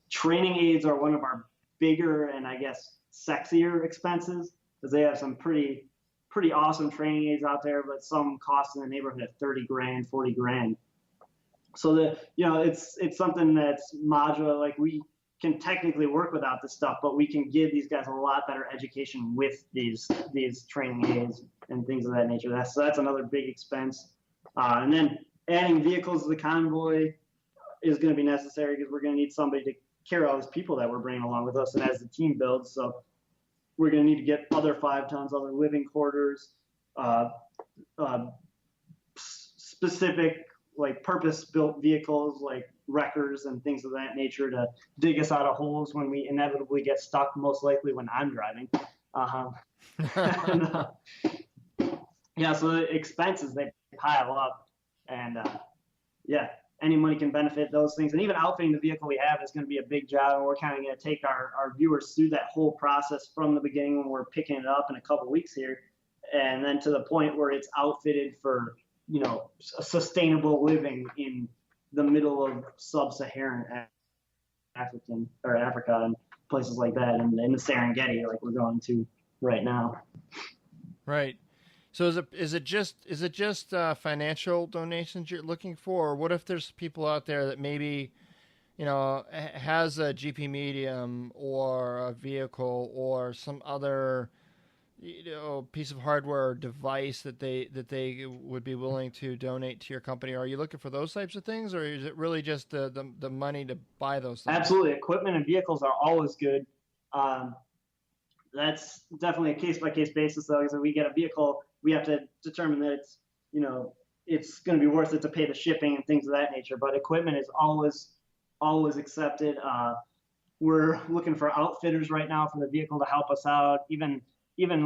Training aids are one of our bigger and I guess sexier expenses, because they have some pretty awesome training aids out there, but some cost in the neighborhood of 30 grand, 40 grand. So it's something that's modular. Like, we can technically work without this stuff, but we can give these guys a lot better education with these training aids and things of that nature. That's another big expense. And then adding vehicles to the convoy is going to be necessary, because we're going to need somebody to carry all these people that we're bringing along with us, and as the team builds. So we're going to need to get other 5-tons, other living quarters, specific, like, purpose-built vehicles like wreckers and things of that nature to dig us out of holes when we inevitably get stuck, most likely when I'm driving. So the expenses, they pile up, and any money can benefit those things. And even outfitting the vehicle we have is going to be a big job, and we're kind of going to take our viewers through that whole process from the beginning when we're picking it up in a couple weeks here, and then to the point where it's outfitted for a sustainable living in the middle of sub-Saharan Africa and places like that, and in the Serengeti, like we're going to right now.
Right. So is it just financial donations you're looking for, or what if there's people out there that maybe has a GP medium or a vehicle or some other piece of hardware or device that they would be willing to donate to your company? Are you looking for those types of things, or is it really just the money to buy those things?
Absolutely. Equipment and vehicles are always good. That's definitely a case-by-case basis, though, because if we get a vehicle, we have to determine that it's going to be worth it to pay the shipping and things of that nature. But equipment is always accepted. We're looking for outfitters right now for the vehicle to help us out, even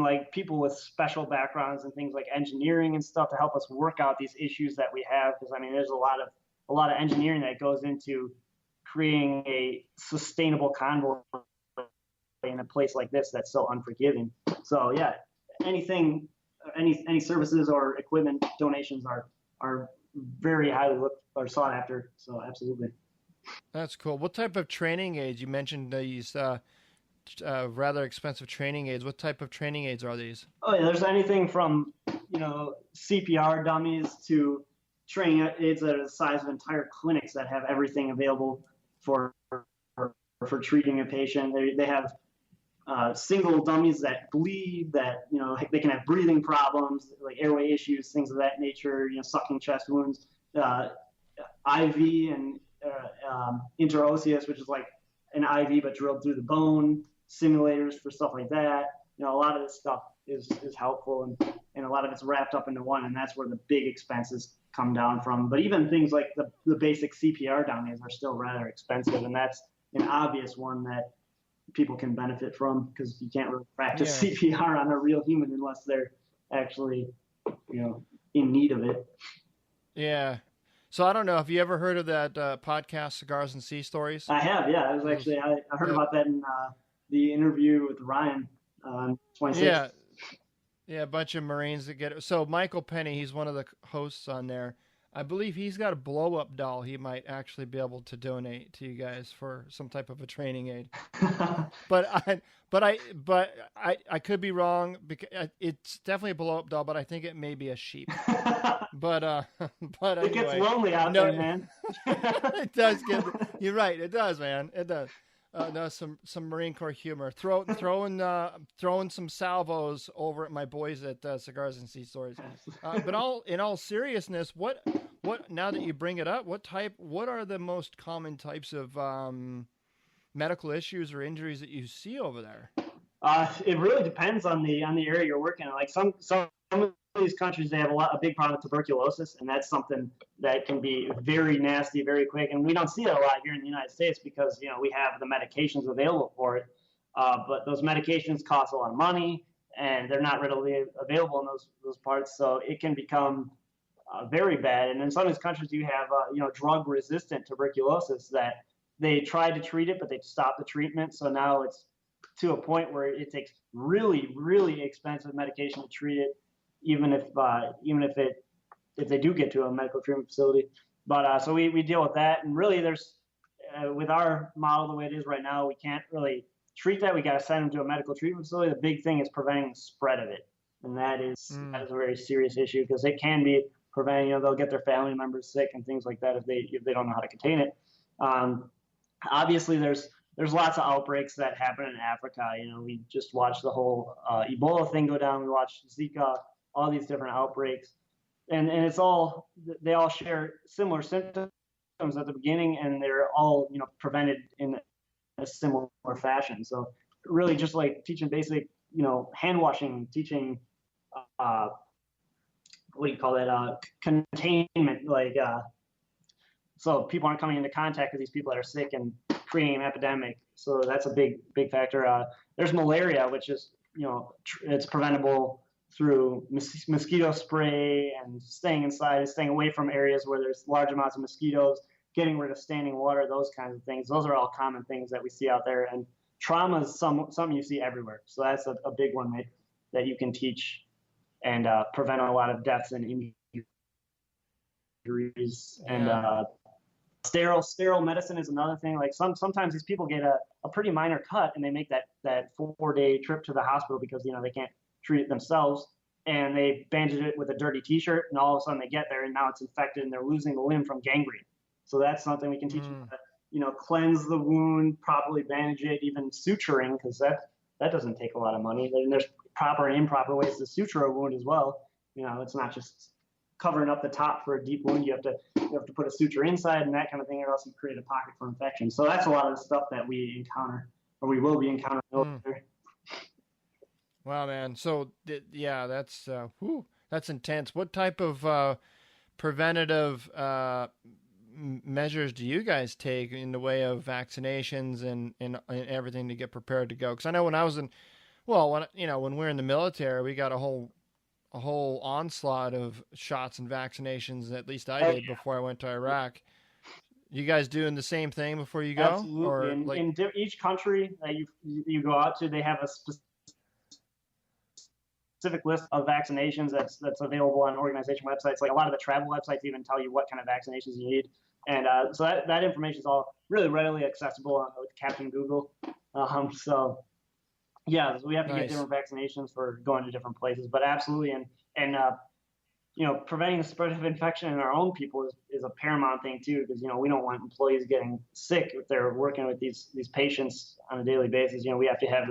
like people with special backgrounds and things like engineering and stuff to help us work out these issues that we have. Because there's a lot of engineering that goes into creating a sustainable convoy in a place like this that's so unforgiving. So yeah, anything, any services or equipment donations are very highly looked or sought after. So absolutely.
That's cool. What type of training aids? You mentioned these rather expensive training aids. What type of training aids are these?
Oh yeah, there's anything from CPR dummies to training aids that are the size of entire clinics that have everything available for treating a patient. They have single dummies that bleed, that they can have breathing problems, like airway issues, things of that nature. Sucking chest wounds, IV and interosseous, which is like an IV but drilled through the bone. Simulators for stuff like that. A lot of this stuff is helpful, and a lot of it's wrapped up into one, and that's where the big expenses come down from. But even things like the basic CPR dummies are still rather expensive, and that's an obvious one that people can benefit from, because you can't really practice CPR on a real human unless they're actually in need of it.
Yeah. So I don't know. Have you ever heard of that podcast, Cigars and Sea Stories?
I have, yeah. I heard about that in the interview with Ryan on 26th.
Yeah. Yeah, a bunch of Marines that get it. So Michael Penny, he's one of the hosts on there. I believe he's got a blow-up doll he might actually be able to donate to you guys for some type of a training aid. but I could be wrong, because it's definitely a blow-up doll, but I think it may be a sheep. But anyway,
it gets lonely out there, man.
It does get. You're right. It does, man. It does. No, some Marine Corps humor. Throwing some salvos over at my boys at Cigars and Sea Stories. But in all seriousness, what now that you bring it up, what are the most common types of medical issues or injuries that you see over there?
It really depends on the area you're working in. Like some of these countries, they have a big problem with tuberculosis, and that's something that can be very nasty, very quick. And we don't see it a lot here in the United States because we have the medications available for it. But those medications cost a lot of money, and they're not readily available in those parts. So it can become very bad. And in some of these countries, you have drug-resistant tuberculosis that they tried to treat it, but they stopped the treatment. So now it's to a point where it takes really, really expensive medication to treat it, even if they do get to a medical treatment facility. But so we deal with that, and really there's with our model the way it is right now, we can't really treat that. We got to send them to a medical treatment facility. The big thing is preventing the spread of it, and that is a very serious issue, because it can be preventing. They'll get their family members sick and things like that if they don't know how to contain it. Obviously, there's lots of outbreaks that happen in Africa. We just watched the whole Ebola thing go down. We watched Zika, all these different outbreaks, and they all share similar symptoms at the beginning, and they're all prevented in a similar fashion. So really, just like teaching basic hand washing, teaching containment, so people aren't coming into contact with these people that are sick and creating an epidemic. So that's a big factor. There's malaria, which is it's preventable through mosquito spray and staying inside, staying away from areas where there's large amounts of mosquitoes, getting rid of standing water, those kinds of things. Those are all common things that we see out there. And trauma is something you see everywhere. So that's a big one that you can teach and prevent a lot of deaths and injuries. And sterile medicine is another thing. Like sometimes these people get a pretty minor cut, and they make that 4-day trip to the hospital because they can't treat it themselves, and they bandage it with a dirty t-shirt, and all of a sudden they get there and now it's infected and they're losing the limb from gangrene. So that's something we can teach them to, cleanse the wound, properly bandage it, even suturing, because that doesn't take a lot of money. And there's proper and improper ways to suture a wound as well. It's not just covering up the top for a deep wound. You have to put a suture inside and that kind of thing, or else you create a pocket for infection. So that's a lot of the stuff that we encounter, or we will be encountering military.
Wow, man. So, that's intense. What type of preventative measures do you guys take in the way of vaccinations and everything to get prepared to go? Because I know when we're in the military, we got a whole onslaught of shots and vaccinations. At least I did before I went to Iraq. You guys doing the same thing before you go?
Absolutely.
Or
in each country that you go out to, they have a specific list of vaccinations that's available on organization websites. Like a lot of the travel websites even tell you what kind of vaccinations you need. And so that information is all really readily accessible with Captain Google. So yeah, so we have to get different vaccinations for going to different places, but absolutely. And preventing the spread of infection in our own people is a paramount thing too, because, we don't want employees getting sick if they're working with these patients on a daily basis. We have to have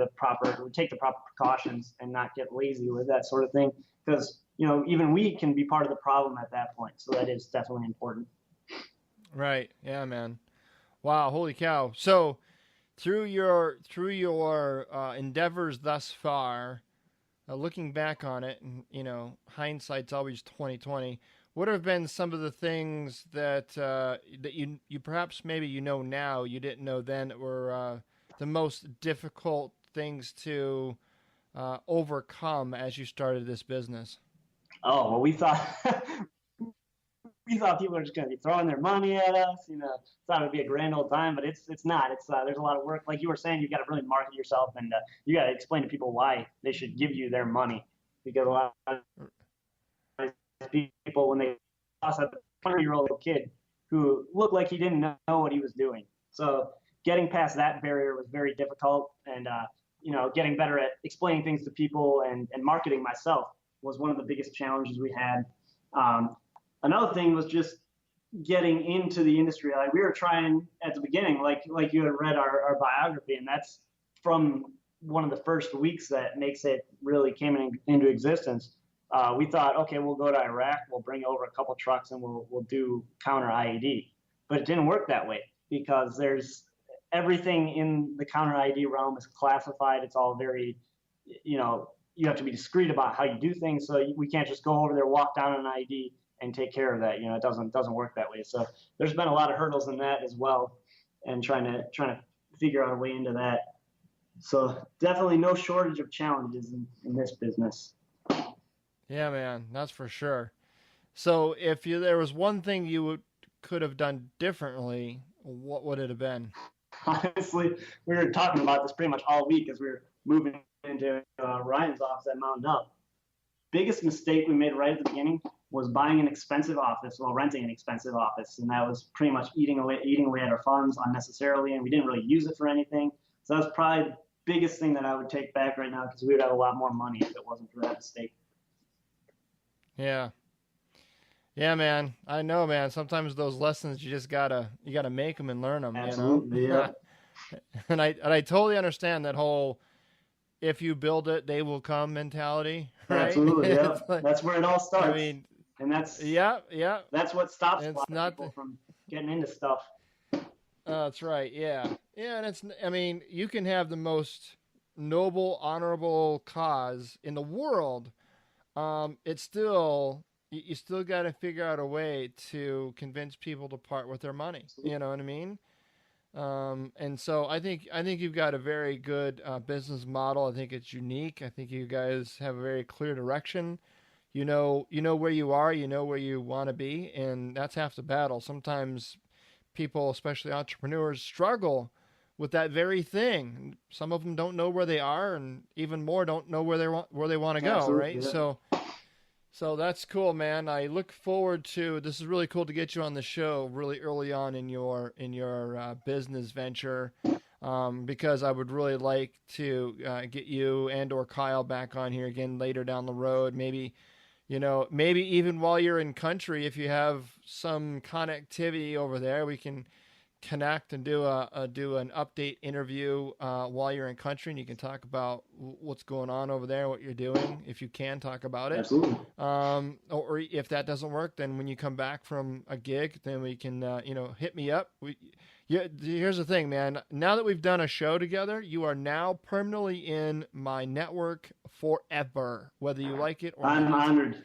take the proper precautions and not get lazy with that sort of thing, because, even we can be part of the problem at that point. So that is definitely important.
Right. Yeah, man. Wow. Holy cow. So through your endeavors thus far, looking back on it, and hindsight's always 2020. What have been some of the things that that you perhaps maybe now you didn't know then that were the most difficult things to overcome as you started this business?
Oh, well, we thought people were just going to be throwing their money at us. Thought it would be a grand old time, but it's not. It's there's a lot of work. Like you were saying, you got to really market yourself, and you got to explain to people why they should give you their money, because a lot of people, when they toss a 20-year-old kid who looked like he didn't know what he was doing. So getting past that barrier was very difficult, and getting better at explaining things to people and marketing myself was one of the biggest challenges we had. Another thing was just getting into the industry. Like we were trying at the beginning, like you had read our biography, and that's from one of the first weeks that Makes It really came into existence. We thought, okay, we'll go to Iraq, we'll bring over a couple trucks, and we'll do counter IED. But it didn't work that way, because there's everything in the counter IED realm is classified. It's all very, you have to be discreet about how you do things. So we can't just go over there, walk down an IED, and take care of that. It doesn't work that way. So there's been a lot of hurdles in that as well, and trying to figure out a way into that. So definitely no shortage of challenges in this business.
Yeah, man, that's for sure. So if there was one thing you could have done differently, what would it have been?
Honestly, we were talking about this pretty much all week as we were moving into Ryan's office at Mountain Up. Biggest mistake we made right at the beginning was buying an expensive office, renting an expensive office, and that was pretty much eating away at our funds unnecessarily, and we didn't really use it for anything. So that's probably the biggest thing that I would take back right now, because we would have a lot more money if it wasn't for that mistake.
Yeah, man. I know, man. Sometimes those lessons you gotta make them and learn them.
Absolutely, yeah.
And I totally understand that whole "if you build it, they will come" mentality. Right?
Absolutely, yeah. That's where it all starts. I mean, and that's That's what stops a lot of people from getting into stuff.
That's right. Yeah, and you can have the most noble, honorable cause in the world. It's still, you still got to figure out a way to convince people to part with their money. Absolutely. You know what I mean? And so I think you've got a very good business model. I think it's unique. I think you guys have a very clear direction. You know where you are, where you want to be, and that's half the battle. Sometimes people, especially entrepreneurs, struggle with that very thing. Some of them don't know where they are, and even more don't know where they want to go. Absolutely, right? Yeah. So that's cool, man. I look forward to this. Is really cool to get you on the show really early on in your business venture, because I would really like to get you and or Kyle back on here again later down the road. Maybe even while you're in country, if you have some connectivity over there, we can connect and do an update interview while you're in country, and you can talk about what's going on over there, what you're doing, if you can talk about it.
Absolutely.
Or if that doesn't work, then when you come back from a gig, then we can hit me up. Here's the thing, man. Now that we've done a show together, you are now permanently in my network forever, whether you like it or not.
I'm honored.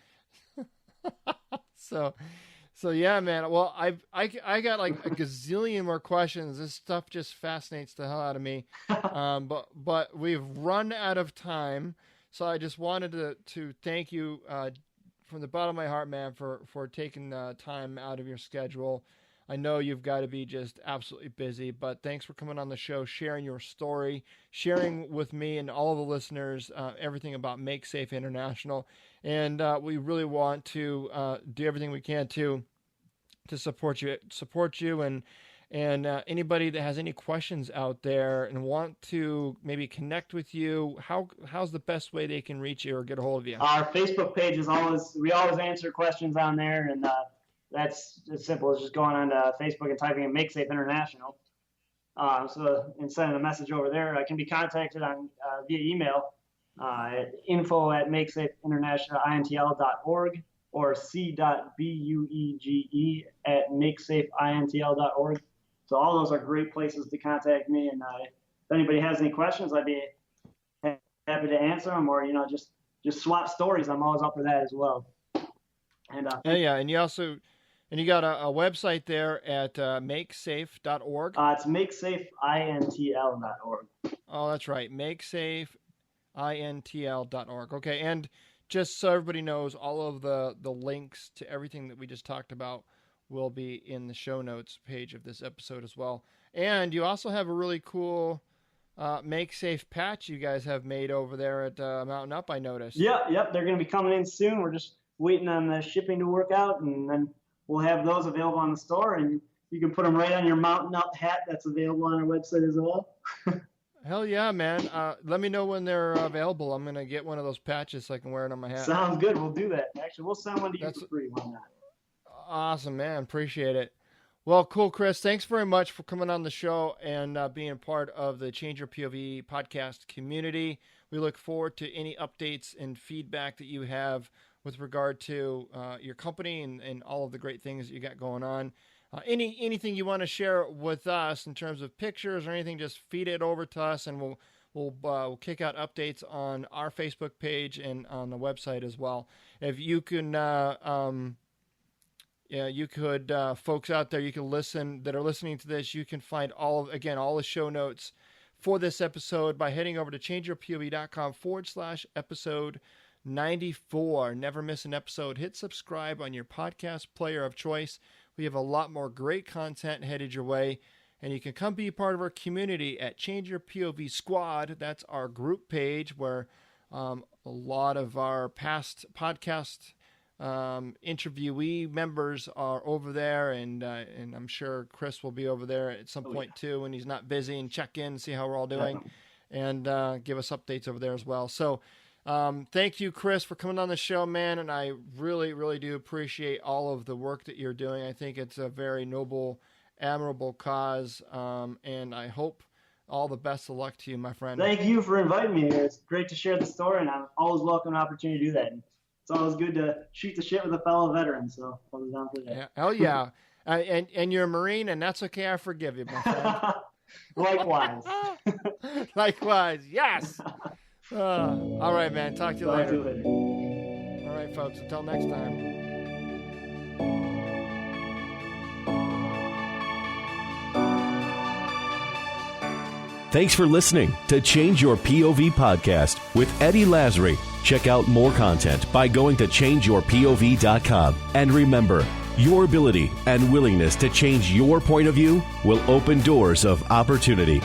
So yeah, man. Well, I got like a gazillion more questions. This stuff just fascinates the hell out of me. But we've run out of time. So I just wanted to thank you from the bottom of my heart, man, for taking time out of your schedule. I know you've got to be just absolutely busy, but thanks for coming on the show, sharing your story, sharing with me and all of the listeners everything about Make Safe International. And we really want to do everything we can to support you, and anybody that has any questions out there and want to maybe connect with you, how's the best way they can reach you or get a hold of you?
Our Facebook page we always answer questions on there, and that's as simple as just going on to Facebook and typing in Make Safe International. So and sending a message over there. I can be contacted on via email at info@makesafeinternationalintl.org or c.buege@makesafeintl.org. So all those are great places to contact me. And if anybody has any questions, I'd be happy to answer them, or just swap stories. I'm always up for that as well. And and you got a website there at makesafe.org.
It's
makesafeintl.org.
Oh, that's right, makesafeintl.org. Okay, and just so everybody knows, all of the links to everything that we just talked about will be in the show notes page of this episode as well. And you also have a really cool Make Safe patch you guys have made over there at Mountain Up, I noticed.
Yep. They're going to be coming in soon. We're just waiting on the shipping to work out, and then we'll have those available on the store, and you can put them right on your Mountain Up hat that's available on our website as well.
Hell yeah, man. Let me know when they're available. I'm going to get one of those patches so I can wear it on my hat.
Sounds good. We'll do that. Actually, we'll send one to you for free. Why not?
Awesome, man. Appreciate it. Well, cool, Chris. Thanks very much for coming on the show and being part of the Change Your POV podcast community. We look forward to any updates and feedback that you have with regard to your company and all of the great things that you got going on. Anything you want to share with us in terms of pictures or anything, just feed it over to us, and we'll kick out updates on our Facebook page and on the website as well. If you can, folks out there, you can listen that are listening to this. You can find all the show notes for this episode by heading over to changeyourpov.com/episode 94. Never miss an episode. Hit subscribe on your podcast player of choice. We have a lot more great content headed your way, and you can come be a part of our community at Change Your POV Squad. That's our group page where a lot of our past podcast interviewee members are over there, and I'm sure Chris will be over there at some point too when he's not busy, and check in and see how we're all doing, and give us updates over there as well. So thank you, Chris, for coming on the show, man, and I really, really do appreciate all of the work that you're doing. I think it's a very noble, admirable cause, and I hope all the best of luck to you, my friend.
Thank you for inviting me here. It's great to share the story, and I'm always welcome an opportunity to do that. And it's always good to shoot the shit with a fellow veteran, so I was down for that.
Yeah, hell yeah. And you're a Marine, and that's okay. I forgive you, my friend.
Likewise.
Likewise, yes. All right, man. Talk to you later. All right, folks. Until next time.
Thanks for listening to Change Your POV podcast with Eddie Lazary. Check out more content by going to changeyourpov.com. And remember, your ability and willingness to change your point of view will open doors of opportunity.